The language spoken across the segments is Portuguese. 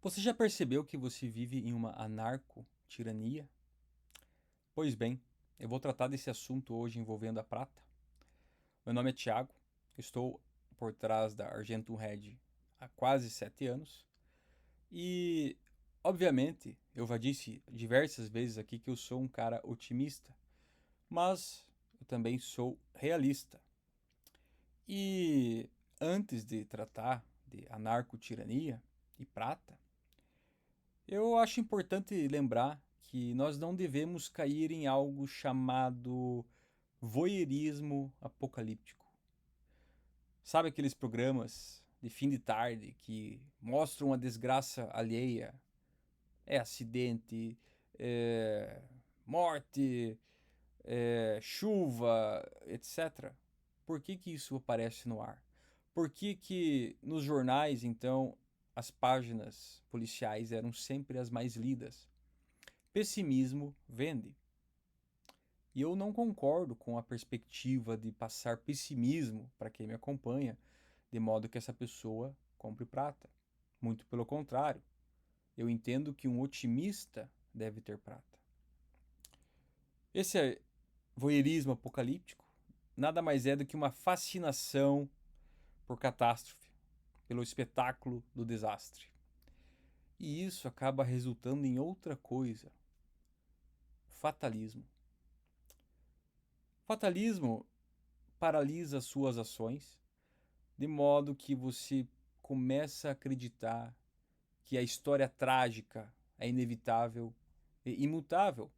Você já percebeu que você vive em uma anarco-tirania? Pois bem, eu vou tratar desse assunto hoje envolvendo a prata. Meu nome é Thiago, estou por trás da Argentum Red há quase 7 anos e, obviamente, eu já disse diversas vezes aqui que eu sou um cara otimista, mas eu também sou realista. E antes de tratar de anarco-tirania e prata, eu acho importante lembrar que nós não devemos cair em algo chamado voyeurismo apocalíptico. Sabe aqueles programas de fim de tarde que mostram a desgraça alheia? É acidente, é morte, é chuva, etc. Por que que isso aparece no ar? Por que que nos jornais, então, as páginas policiais eram sempre as mais lidas? Pessimismo vende. E eu não concordo com a perspectiva de passar pessimismo para quem me acompanha, de modo que essa pessoa compre prata. Muito pelo contrário, eu entendo que um otimista deve ter prata. Esse voyeurismo apocalíptico nada mais é do que uma fascinação por catástrofe, pelo espetáculo do desastre. E isso acaba resultando em outra coisa: fatalismo. Fatalismo paralisa suas ações, de modo que você começa a acreditar que a história trágica é inevitável e imutável,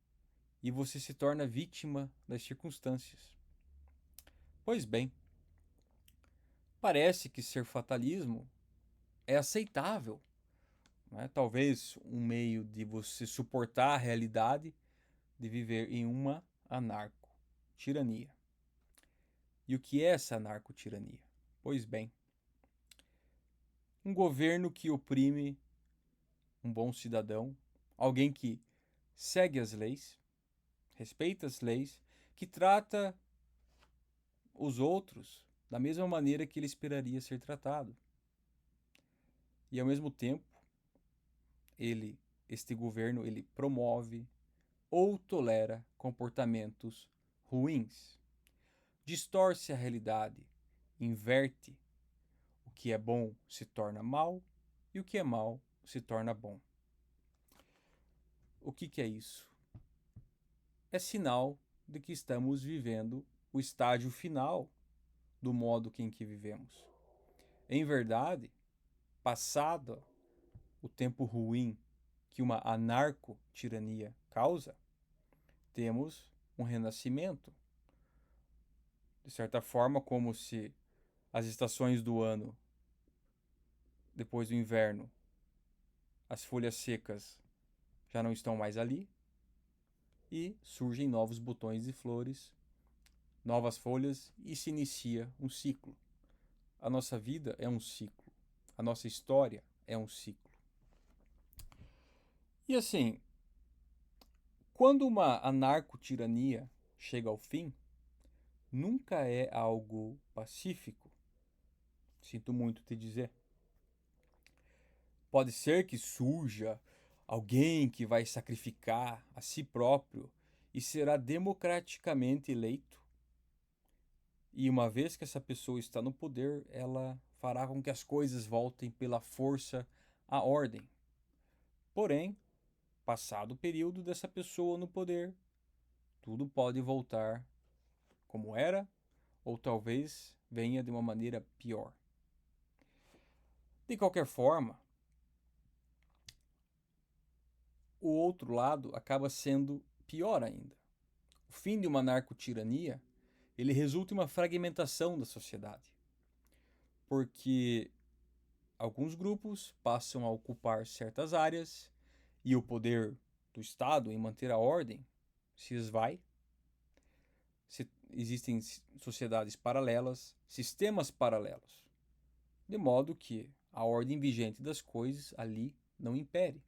e você se torna vítima das circunstâncias. Pois bem, parece que ser fatalismo é aceitável, né? Talvez um meio de você suportar a realidade de viver em uma anarco-tirania. E o que é essa anarco-tirania? Pois bem, um governo que oprime um bom cidadão, alguém que segue as leis, respeita as leis, que trata os outros da mesma maneira que ele esperaria ser tratado. E ao mesmo tempo, este governo, ele promove ou tolera comportamentos ruins, distorce a realidade, inverte. O que é bom se torna mal e o que é mal se torna bom. O que é isso? É sinal de que estamos vivendo o estágio final do modo em que vivemos. Em verdade, passado o tempo ruim que uma anarco-tirania causa, temos um renascimento. De certa forma, como se as estações do ano, depois do inverno, as folhas secas já não estão mais ali e surgem novos botões e flores, novas folhas e se inicia um ciclo. A nossa vida é um ciclo. A nossa história é um ciclo. E assim, quando uma anarco-tirania chega ao fim, nunca é algo pacífico. Sinto muito te dizer. Pode ser que surja alguém que vai sacrificar a si próprio e será democraticamente eleito. E uma vez que essa pessoa está no poder, ela fará com que as coisas voltem pela força à ordem. Porém, passado o período dessa pessoa no poder, tudo pode voltar como era, ou talvez venha de uma maneira pior. De qualquer forma, o outro lado acaba sendo pior ainda. O fim de uma narcotirania, ele resulta em uma fragmentação da sociedade, porque alguns grupos passam a ocupar certas áreas e o poder do Estado em manter a ordem se esvai. Existem sociedades paralelas, sistemas paralelos, de modo que a ordem vigente das coisas ali não impere.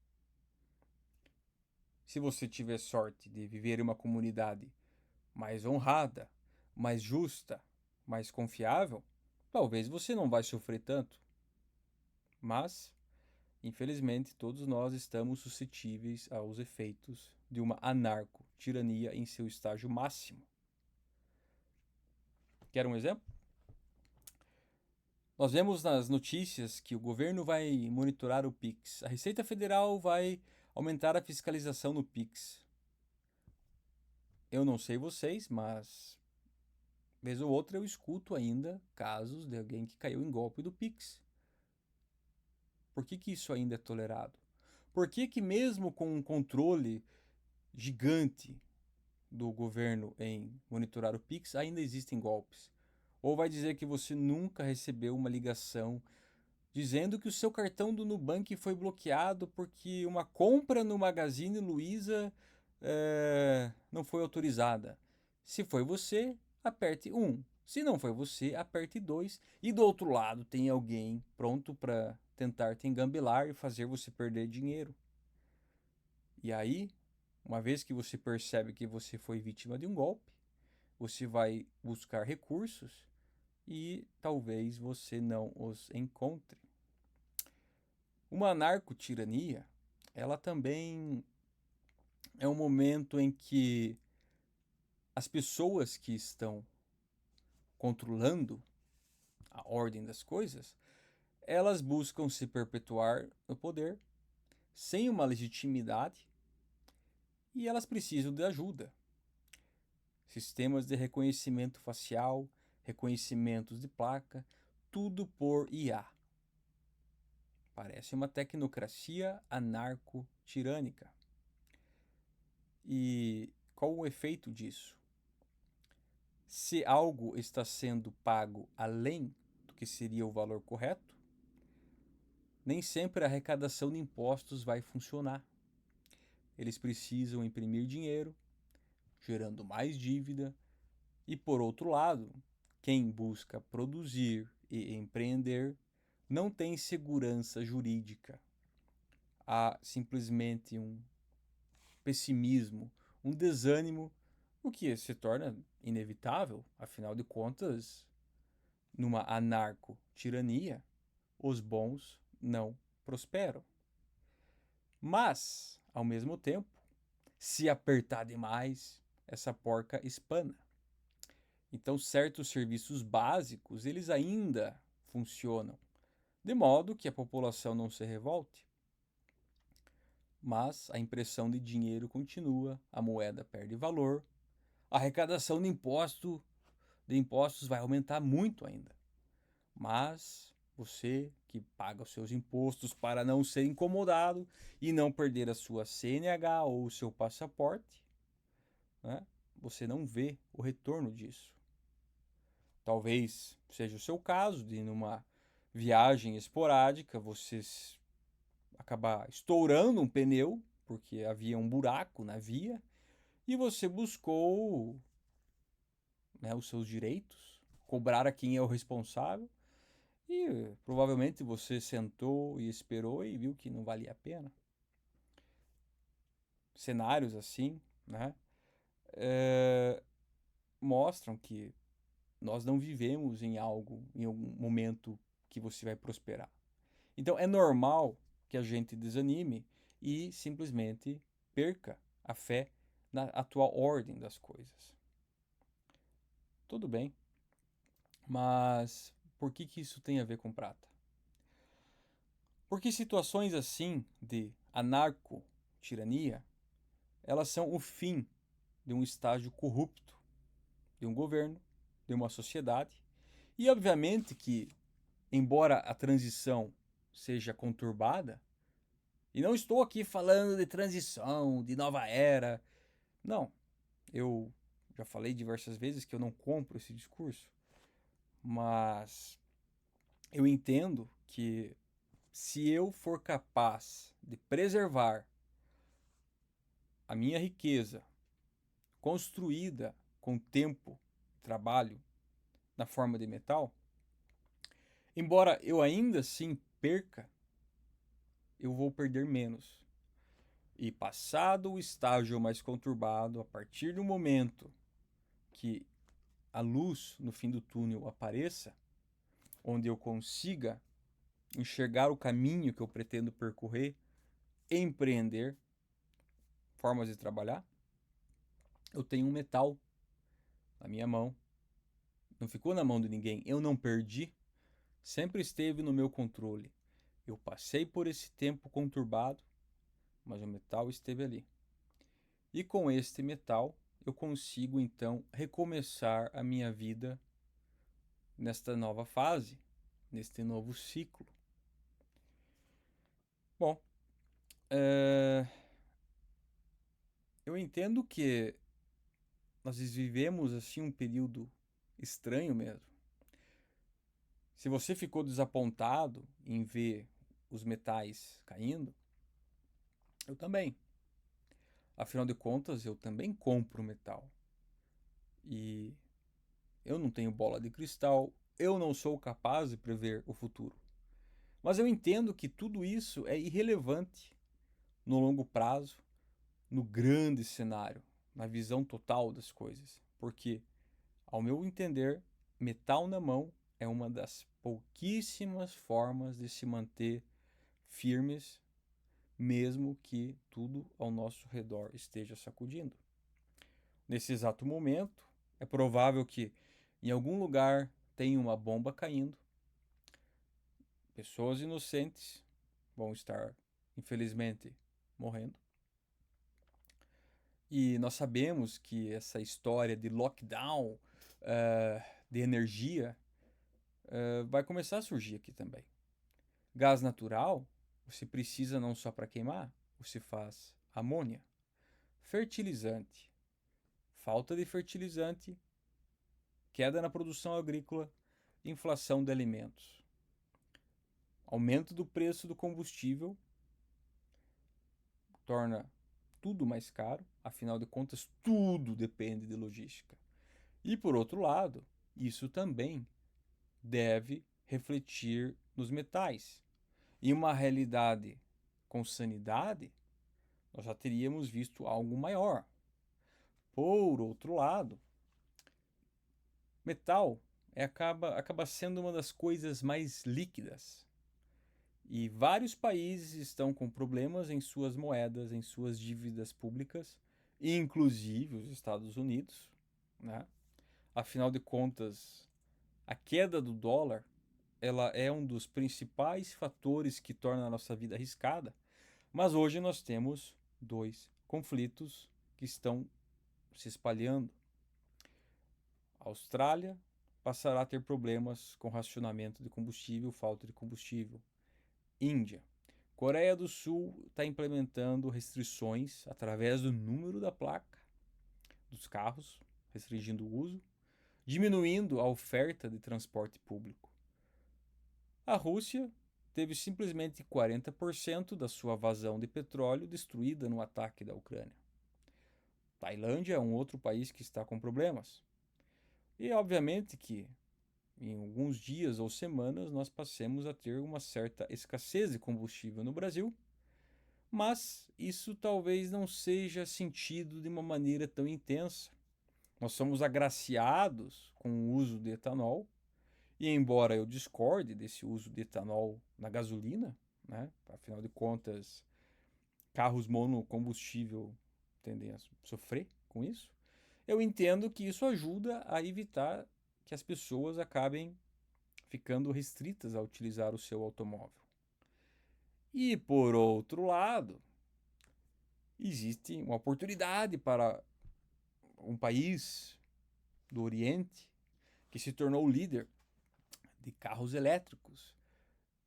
Se você tiver sorte de viver em uma comunidade mais honrada, mais justa, mais confiável, talvez você não vai sofrer tanto. Mas Infelizmente, todos nós estamos suscetíveis aos efeitos de uma anarco-tirania em seu estágio máximo. Quer um exemplo? Nós vemos nas notícias que o governo vai monitorar o Pix. A Receita Federal vai aumentar a fiscalização no Pix. Eu não sei vocês, mas vez ou outra eu escuto ainda casos de alguém que caiu em golpe do Pix. Por que isso ainda é tolerado? Por que mesmo com um controle gigante do governo em monitorar o Pix, ainda existem golpes? Ou vai dizer que você nunca recebeu uma ligação dizendo que o seu cartão do Nubank foi bloqueado porque uma compra no Magazine Luiza não foi autorizada? Se foi você, aperte 1. Se não foi você, aperte 2. E do outro lado tem alguém pronto para tentar te engambelar e fazer você perder dinheiro. E aí, uma vez que você percebe que você foi vítima de um golpe, você vai buscar recursos e talvez você não os encontre. Uma anarcotirania, ela também é um momento em que as pessoas que estão controlando a ordem das coisas, elas buscam se perpetuar no poder sem uma legitimidade e elas precisam de ajuda. Sistemas de reconhecimento facial, reconhecimentos de placa, tudo por IA. Parece uma tecnocracia anarco-tirânica. E qual o efeito disso? Se algo está sendo pago além do que seria o valor correto, nem sempre a arrecadação de impostos vai funcionar. Eles precisam imprimir dinheiro, gerando mais dívida, e por outro lado, quem busca produzir e empreender não tem segurança jurídica. Há simplesmente um pessimismo, um desânimo, o que se torna inevitável, afinal de contas, numa anarco-tirania, os bons não prosperam. Mas, ao mesmo tempo, se apertar demais, essa porca espana. Então, certos serviços básicos, eles ainda funcionam, de modo que a população não se revolte. Mas a impressão de dinheiro continua, a moeda perde valor, a arrecadação de impostos vai aumentar muito ainda. Mas você que paga os seus impostos para não ser incomodado e não perder a sua CNH ou o seu passaporte, né, você não vê o retorno disso. Talvez seja o seu caso de numa viagem esporádica você acabar estourando um pneu porque havia um buraco na via e você buscou, né, os seus direitos, cobrar a quem é o responsável e provavelmente você sentou e esperou e viu que não valia a pena. Cenários assim, né, mostram que nós não vivemos em algum momento que você vai prosperar. Então é normal que a gente desanime e simplesmente perca a fé na atual ordem das coisas. Tudo bem, mas por que isso tem a ver com prata? Porque situações assim de anarco-tirania, elas são o fim de um estágio corrupto de um governo, de uma sociedade, e obviamente que, embora a transição seja conturbada, e não estou aqui falando de transição, de nova era, não, eu já falei diversas vezes que eu não compro esse discurso, mas eu entendo que se eu for capaz de preservar a minha riqueza construída com tempo, trabalho, na forma de metal, embora eu ainda assim perca, eu vou perder menos. E passado o estágio mais conturbado, a partir do momento que a luz no fim do túnel apareça, onde eu consiga enxergar o caminho que eu pretendo percorrer, empreender, formas de trabalhar, eu tenho um metal na minha mão. Não ficou na mão de ninguém, eu não perdi, sempre esteve no meu controle. Eu passei por esse tempo conturbado, mas o metal esteve ali. E com este metal, eu consigo então recomeçar a minha vida nesta nova fase, neste novo ciclo. Bom, eu entendo que nós vivemos assim um período estranho mesmo. Se você ficou desapontado em ver os metais caindo, eu também. Afinal de contas, eu também compro metal. E eu não tenho bola de cristal, eu não sou capaz de prever o futuro. Mas eu entendo que tudo isso é irrelevante no longo prazo, no grande cenário, na visão total das coisas. Porque, ao meu entender, metal na mão é uma das pouquíssimas formas de se manter firmes, mesmo que tudo ao nosso redor esteja sacudindo. Nesse exato momento, é provável que em algum lugar tenha uma bomba caindo, pessoas inocentes vão estar, infelizmente, morrendo. E nós sabemos que essa história de lockdown de energia vai começar a surgir aqui também. Gás natural, você precisa não só para queimar, você faz amônia, fertilizante, falta de fertilizante, queda na produção agrícola, inflação de alimentos, aumento do preço do combustível torna tudo mais caro, afinal de contas, tudo depende de logística. E por outro lado, isso também deve refletir nos metais. Em uma realidade com sanidade, nós já teríamos visto algo maior. Por outro lado, metal acaba sendo uma das coisas mais líquidas. E vários países estão com problemas em suas moedas, em suas dívidas públicas, inclusive os Estados Unidos, né? Afinal de contas, a queda do dólar, ela é um dos principais fatores que torna a nossa vida arriscada, mas hoje nós temos dois conflitos que estão se espalhando. A Austrália passará a ter problemas com racionamento de combustível, falta de combustível. Índia. Coreia do Sul está implementando restrições através do número da placa dos carros, restringindo o uso, diminuindo a oferta de transporte público. A Rússia teve simplesmente 40% da sua vazão de petróleo destruída no ataque da Ucrânia. Tailândia é um outro país que está com problemas. E obviamente que em alguns dias ou semanas nós passemos a ter uma certa escassez de combustível no Brasil, mas isso talvez não seja sentido de uma maneira tão intensa. Nós somos agraciados com o uso de etanol, e embora eu discorde desse uso de etanol na gasolina, né, afinal de contas, carros monocombustível tendem a sofrer com isso, eu entendo que isso ajuda a evitar que as pessoas acabem ficando restritas a utilizar o seu automóvel. E por outro lado, existe uma oportunidade para um país do Oriente que se tornou líder de carros elétricos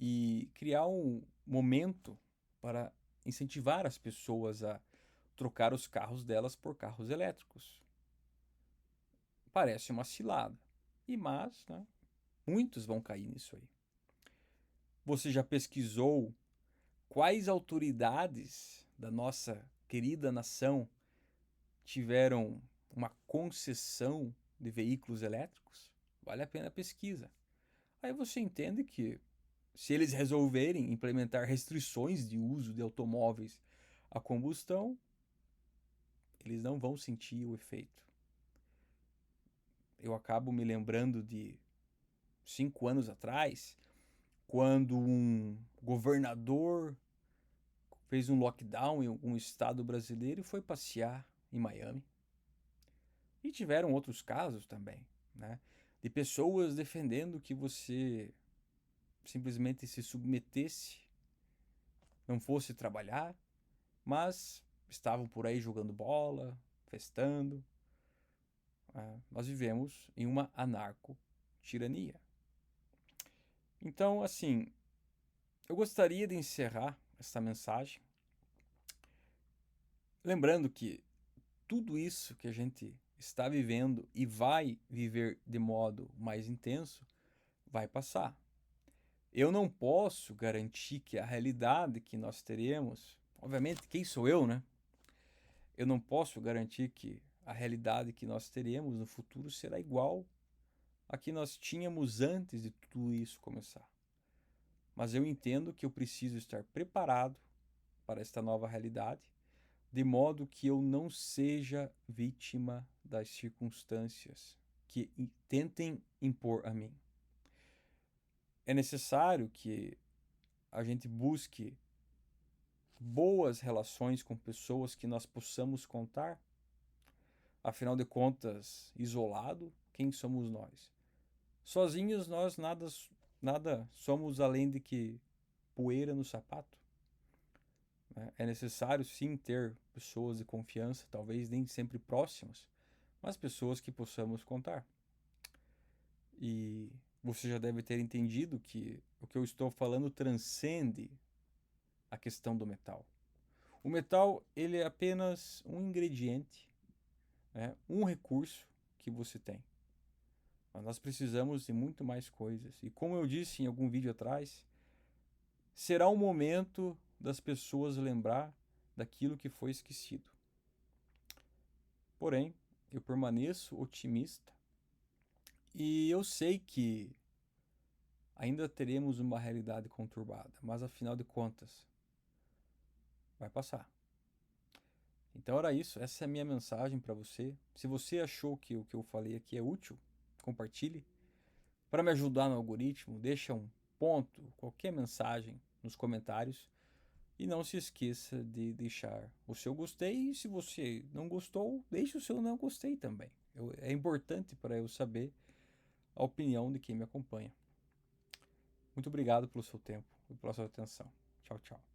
e criar um momento para incentivar as pessoas a trocar os carros delas por carros elétricos. Parece uma cilada, mas né, muitos vão cair nisso aí. Você já pesquisou quais autoridades da nossa querida nação tiveram uma concessão de veículos elétricos? Vale a pena a pesquisa. Aí você entende que se eles resolverem implementar restrições de uso de automóveis a combustão, eles não vão sentir o efeito. Eu acabo me lembrando de 5 anos atrás, quando um governador fez um lockdown em algum estado brasileiro e foi passear em Miami. E tiveram outros casos também, né? De pessoas defendendo que você simplesmente se submetesse, não fosse trabalhar, mas estavam por aí jogando bola, festando. Nós vivemos em uma anarco-tirania. Então, assim, eu gostaria de encerrar esta mensagem lembrando que tudo isso que a gente está vivendo e vai viver de modo mais intenso vai passar. Eu não posso garantir que a realidade que nós teremos, obviamente, quem sou eu, né? Eu não posso garantir que a realidade que nós teremos no futuro será igual a que nós tínhamos antes de tudo isso começar. Mas eu entendo que eu preciso estar preparado para esta nova realidade, de modo que eu não seja vítima das circunstâncias que tentem impor a mim. É necessário que a gente busque boas relações com pessoas que nós possamos contar. Afinal de contas, isolado, quem somos nós? Sozinhos nós nada somos além de que poeira no sapato. É necessário sim ter pessoas de confiança, talvez nem sempre próximas, mas pessoas que possamos contar. E você já deve ter entendido que o que eu estou falando transcende a questão do metal. O metal ele é apenas um ingrediente, né? Um recurso que você tem. Mas nós precisamos de muito mais coisas. E como eu disse em algum vídeo atrás, será o momento das pessoas lembrar daquilo que foi esquecido. Porém, eu permaneço otimista e eu sei que ainda teremos uma realidade conturbada, mas afinal de contas, vai passar. Então era isso, essa é a minha mensagem para você. Se você achou que o que eu falei aqui é útil, compartilhe. Para me ajudar no algoritmo, deixa um ponto, qualquer mensagem nos comentários. E não se esqueça de deixar o seu gostei. E se você não gostou, deixe o seu não gostei também. É importante para eu saber a opinião de quem me acompanha. Muito obrigado pelo seu tempo e pela sua atenção. Tchau, tchau.